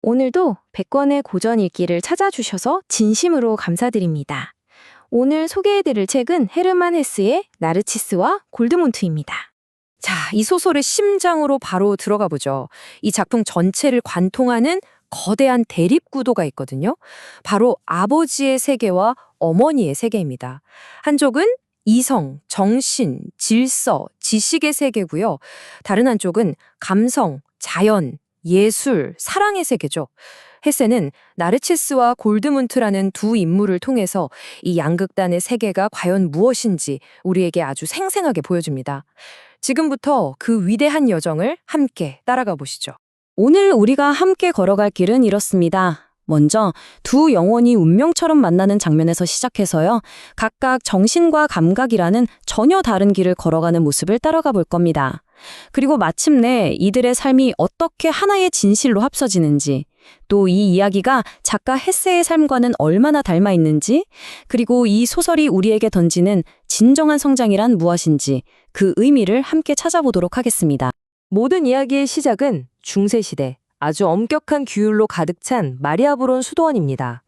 오늘도 100권의 고전 읽기를 찾아주셔서 진심으로 감사드립니다. 오늘 소개해드릴 책은 헤르만 헤스의 나르치스와 골드문트입니다. 자, 이 소설의 심장으로 바로 들어가 보죠. 이 작품 전체를 관통하는 거대한 대립구도가 있거든요. 바로 아버지의 세계와 어머니의 세계입니다. 한쪽은 이성, 정신, 질서, 지식의 세계고요. 다른 한쪽은 감성, 자연, 예술, 사랑의 세계죠. 헤세는 나르치스와 골드문트라는 두 인물을 통해서 이 양극단의 세계가 과연 무엇인지 우리에게 아주 생생하게 보여줍니다. 지금부터 그 위대한 여정을 함께 따라가 보시죠. 오늘 우리가 함께 걸어갈 길은 이렇습니다. 먼저 두 영혼이 운명처럼 만나는 장면에서 시작해서요. 각각 정신과 감각이라는 전혀 다른 길을 걸어가는 모습을 따라가 볼 겁니다. 그리고 마침내 이들의 삶이 어떻게 하나의 진실로 합쳐지는지, 또 이 이야기가 작가 헤세의 삶과는 얼마나 닮아 있는지, 그리고 이 소설이 우리에게 던지는 진정한 성장이란 무엇인지 그 의미를 함께 찾아보도록 하겠습니다. 모든 이야기의 시작은 중세시대, 아주 엄격한 규율로 가득 찬 마리아브론 수도원입니다.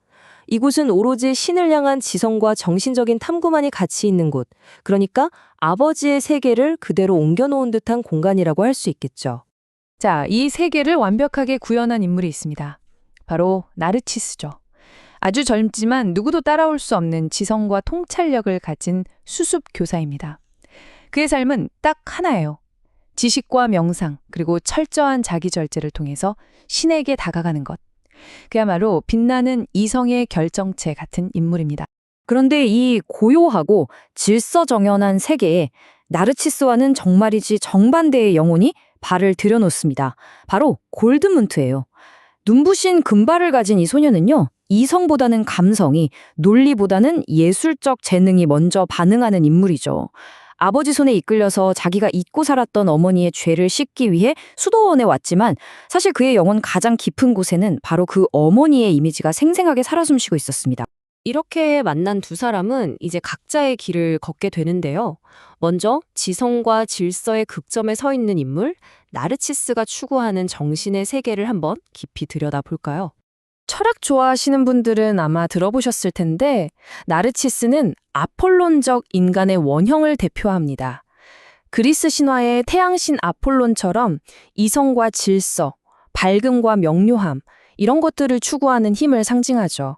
이곳은 오로지 신을 향한 지성과 정신적인 탐구만이 가치 있는 곳, 그러니까 아버지의 세계를 그대로 옮겨놓은 듯한 공간이라고 할 수 있겠죠. 자, 이 세계를 완벽하게 구현한 인물이 있습니다. 바로 나르치스죠. 아주 젊지만 누구도 따라올 수 없는 지성과 통찰력을 가진 수습 교사입니다. 그의 삶은 딱 하나예요. 지식과 명상, 그리고 철저한 자기 절제를 통해서 신에게 다가가는 것. 그야말로 빛나는 이성의 결정체 같은 인물입니다. 그런데 이 고요하고 질서정연한 세계에 나르치스와는 정말이지 정반대의 영혼이 발을 들여놓습니다. 바로 골드문트예요. 눈부신 금발을 가진 이 소녀는요, 이성보다는 감성이, 논리보다는 예술적 재능이 먼저 반응하는 인물이죠. 아버지 손에 이끌려서 자기가 잊고 살았던 어머니의 죄를 씻기 위해 수도원에 왔지만 사실 그의 영혼 가장 깊은 곳에는 바로 그 어머니의 이미지가 생생하게 살아 숨쉬고 있었습니다. 이렇게 만난 두 사람은 이제 각자의 길을 걷게 되는데요. 먼저 지성과 질서의 극점에 서 있는 인물, 나르치스가 추구하는 정신의 세계를 한번 깊이 들여다볼까요? 철학 좋아하시는 분들은 아마 들어보셨을 텐데 나르치스는 아폴론적 인간의 원형을 대표합니다. 그리스 신화의 태양신 아폴론처럼 이성과 질서, 밝음과 명료함 이런 것들을 추구하는 힘을 상징하죠.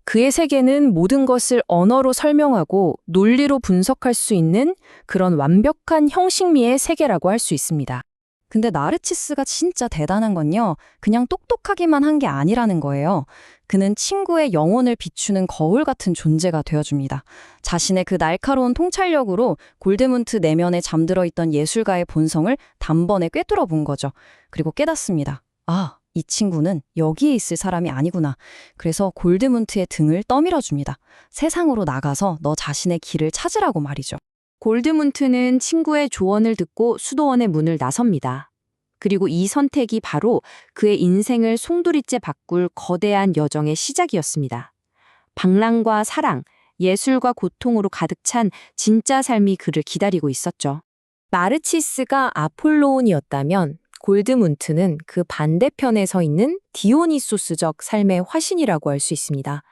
그의 세계는 모든 것을 언어로 설명하고 논리로 분석할 수 있는 그런 완벽한 형식미의 세계라고 할 수 있습니다. 근데 나르치스가 진짜 대단한 건요, 그냥 똑똑하기만 한 게 아니라는 거예요. 그는 친구의 영혼을 비추는 거울 같은 존재가 되어줍니다. 자신의 그 날카로운 통찰력으로 골드문트 내면에 잠들어 있던 예술가의 본성을 단번에 꿰뚫어 본 거죠. 그리고 깨닫습니다. 아, 이 친구는 여기에 있을 사람이 아니구나. 그래서 골드문트의 등을 떠밀어 줍니다. 세상으로 나가서 너 자신의 길을 찾으라고 말이죠. 골드문트는 친구의 조언을 듣고 수도원의 문을 나섭니다. 그리고 이 선택이 바로 그의 인생을 송두리째 바꿀 거대한 여정의 시작이었습니다. 방랑과 사랑, 예술과 고통으로 가득 찬 진짜 삶이 그를 기다리고 있었죠. 나르치스가 아폴로온이었다면 골드문트는 그 반대편에 서 있는 디오니소스적 삶의 화신이라고 할 수 있습니다.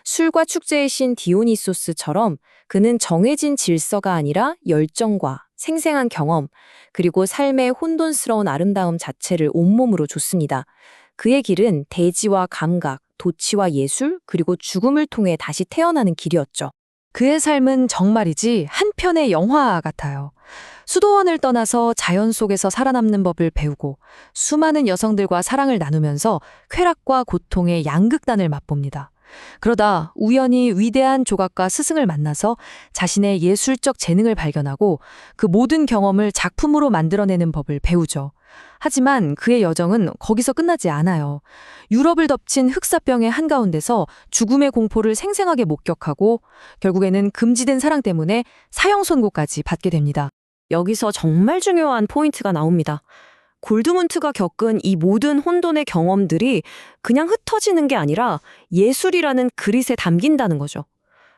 술과 축제의 신 디오니소스처럼 그는 정해진 질서가 아니라 열정과 생생한 경험, 그리고 삶의 혼돈스러운 아름다움 자체를 온몸으로 줬습니다. 그의 길은 대지와 감각, 도치와 예술, 그리고 죽음을 통해 다시 태어나는 길이었죠. 그의 삶은 정말이지 한 편의 영화 같아요. 수도원을 떠나서 자연 속에서 살아남는 법을 배우고 수많은 여성들과 사랑을 나누면서 쾌락과 고통의 양극단을 맛봅니다. 그러다 우연히 위대한 조각가 스승을 만나서 자신의 예술적 재능을 발견하고 그 모든 경험을 작품으로 만들어내는 법을 배우죠. 하지만 그의 여정은 거기서 끝나지 않아요. 유럽을 덮친 흑사병의 한가운데서 죽음의 공포를 생생하게 목격하고 결국에는 금지된 사랑 때문에 사형 선고까지 받게 됩니다. 여기서 정말 중요한 포인트가 나옵니다. 골드문트가 겪은 이 모든 혼돈의 경험들이 그냥 흩어지는 게 아니라 예술이라는 그릿에 담긴다는 거죠.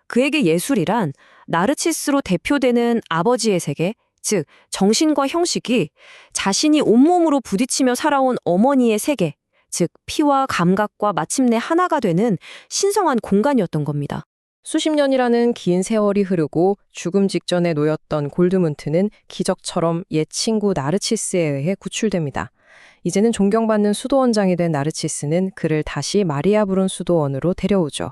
그에게 예술이란 나르치스로 대표되는 아버지의 세계, 즉 정신과 형식이 자신이 온몸으로 부딪히며 살아온 어머니의 세계, 즉 피와 감각과 마침내 하나가 되는 신성한 공간이었던 겁니다. 수십 년이라는 긴 세월이 흐르고 죽음 직전에 놓였던 골드문트는 기적처럼 옛 친구 나르치스에 의해 구출됩니다. 이제는 존경받는 수도원장이 된 나르치스는 그를 다시 마리아 부른 수도원으로 데려오죠.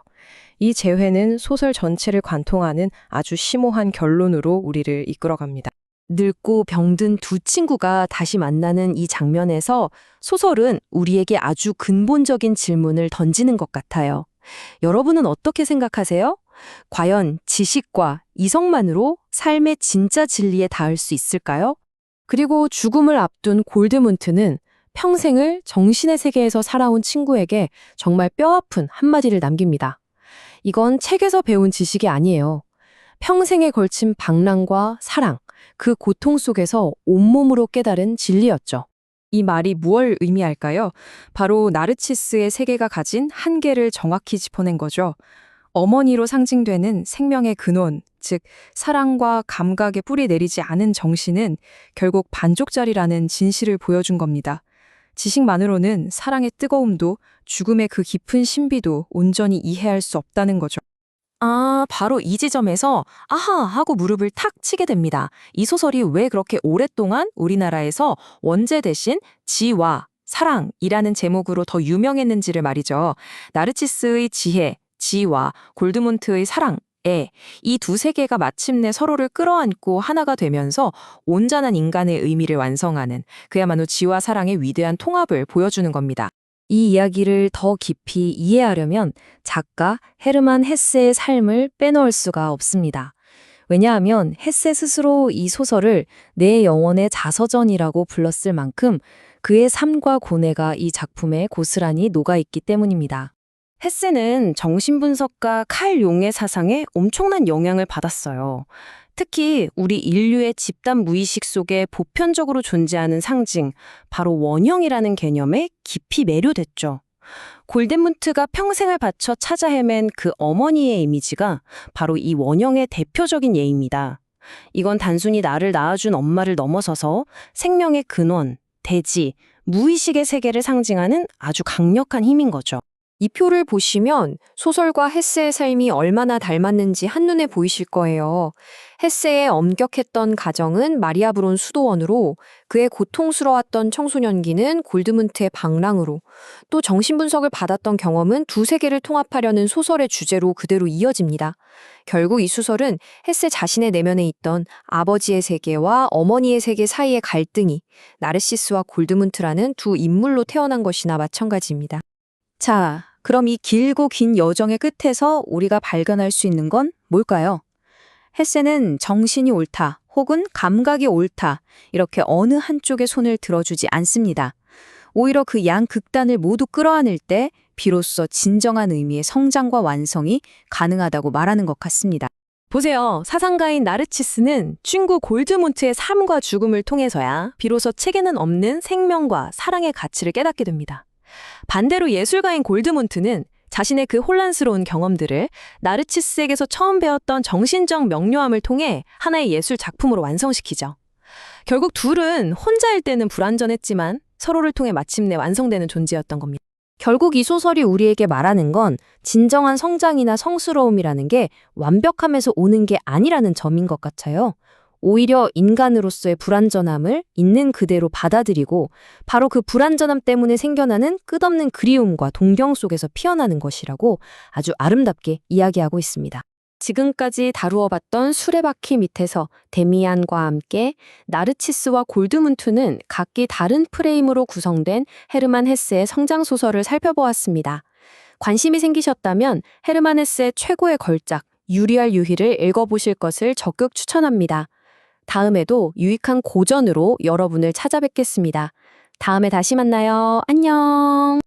이 재회는 소설 전체를 관통하는 아주 심오한 결론으로 우리를 이끌어갑니다. 늙고 병든 두 친구가 다시 만나는 이 장면에서 소설은 우리에게 아주 근본적인 질문을 던지는 것 같아요. 여러분은 어떻게 생각하세요? 과연 지식과 이성만으로 삶의 진짜 진리에 닿을 수 있을까요? 그리고 죽음을 앞둔 골드문트는 평생을 정신의 세계에서 살아온 친구에게 정말 뼈아픈 한마디를 남깁니다. 이건 책에서 배운 지식이 아니에요. 평생에 걸친 방랑과 사랑, 그 고통 속에서 온몸으로 깨달은 진리였죠. 이 말이 무엇을 의미할까요? 바로 나르치스의 세계가 가진 한계를 정확히 짚어낸 거죠. 어머니로 상징되는 생명의 근원, 즉 사랑과 감각에 뿌리 내리지 않은 정신은 결국 반쪽짜리라는 진실을 보여준 겁니다. 지식만으로는 사랑의 뜨거움도 죽음의 그 깊은 신비도 온전히 이해할 수 없다는 거죠. 바로 이 지점에서 아하 하고 무릎을 탁 치게 됩니다. 이 소설이 왜 그렇게 오랫동안 우리나라에서 원제 대신 지와 사랑이라는 제목으로 더 유명했는지를 말이죠. 나르치스의 지혜, 지와 골드문트의 사랑에 이 두 세계가 마침내 서로를 끌어안고 하나가 되면서 온전한 인간의 의미를 완성하는 그야말로 지와 사랑의 위대한 통합을 보여주는 겁니다. 이 이야기를 더 깊이 이해하려면 작가 헤르만 헤세의 삶을 빼놓을 수가 없습니다. 왜냐하면 헤세 스스로 이 소설을 내 영혼의 자서전이라고 불렀을 만큼 그의 삶과 고뇌가 이 작품에 고스란히 녹아있기 때문입니다. 헤세는 정신분석가 칼 용의 사상에 엄청난 영향을 받았어요. 특히 우리 인류의 집단 무의식 속에 보편적으로 존재하는 상징, 바로 원형이라는 개념에 깊이 매료됐죠. 골드문트가 평생을 바쳐 찾아 헤맨 그 어머니의 이미지가 바로 이 원형의 대표적인 예입니다. 이건 단순히 나를 낳아준 엄마를 넘어서서 생명의 근원, 대지, 무의식의 세계를 상징하는 아주 강력한 힘인 거죠. 이 표를 보시면 소설과 헤세의 삶이 얼마나 닮았는지 한눈에 보이실 거예요. 헤세의 엄격했던 가정은 마리아 브론 수도원으로, 그의 고통스러웠던 청소년기는 골드문트의 방랑으로, 또 정신분석을 받았던 경험은 두 세계를 통합하려는 소설의 주제로 그대로 이어집니다. 결국 이 소설은 헤세 자신의 내면에 있던 아버지의 세계와 어머니의 세계 사이의 갈등이 나르시스와 골드문트라는 두 인물로 태어난 것이나 마찬가지입니다. 자, 그럼 이 길고 긴 여정의 끝에서 우리가 발견할 수 있는 건 뭘까요? 헤세는 정신이 옳다 혹은 감각이 옳다 이렇게 어느 한쪽에 손을 들어주지 않습니다. 오히려 그 양 극단을 모두 끌어안을 때 비로소 진정한 의미의 성장과 완성이 가능하다고 말하는 것 같습니다. 보세요. 사상가인 나르치스는 친구 골드문트의 삶과 죽음을 통해서야 비로소 책에는 없는 생명과 사랑의 가치를 깨닫게 됩니다. 반대로 예술가인 골드문트는 자신의 그 혼란스러운 경험들을 나르치스에게서 처음 배웠던 정신적 명료함을 통해 하나의 예술 작품으로 완성시키죠. 결국 둘은 혼자일 때는 불완전했지만 서로를 통해 마침내 완성되는 존재였던 겁니다. 결국 이 소설이 우리에게 말하는 건 진정한 성장이나 성스러움이라는 게 완벽함에서 오는 게 아니라는 점인 것 같아요. 오히려 인간으로서의 불완전함을 있는 그대로 받아들이고 바로 그 불완전함 때문에 생겨나는 끝없는 그리움과 동경 속에서 피어나는 것이라고 아주 아름답게 이야기하고 있습니다. 지금까지 다루어봤던 수레바퀴 밑에서 데미안과 함께 나르치스와 골드문트는 각기 다른 프레임으로 구성된 헤르만 헤세의 성장소설을 살펴보았습니다. 관심이 생기셨다면 헤르만 헤세의 최고의 걸작 유리알 유희를 읽어보실 것을 적극 추천합니다. 다음에도 유익한 고전으로 여러분을 찾아뵙겠습니다. 다음에 다시 만나요. 안녕.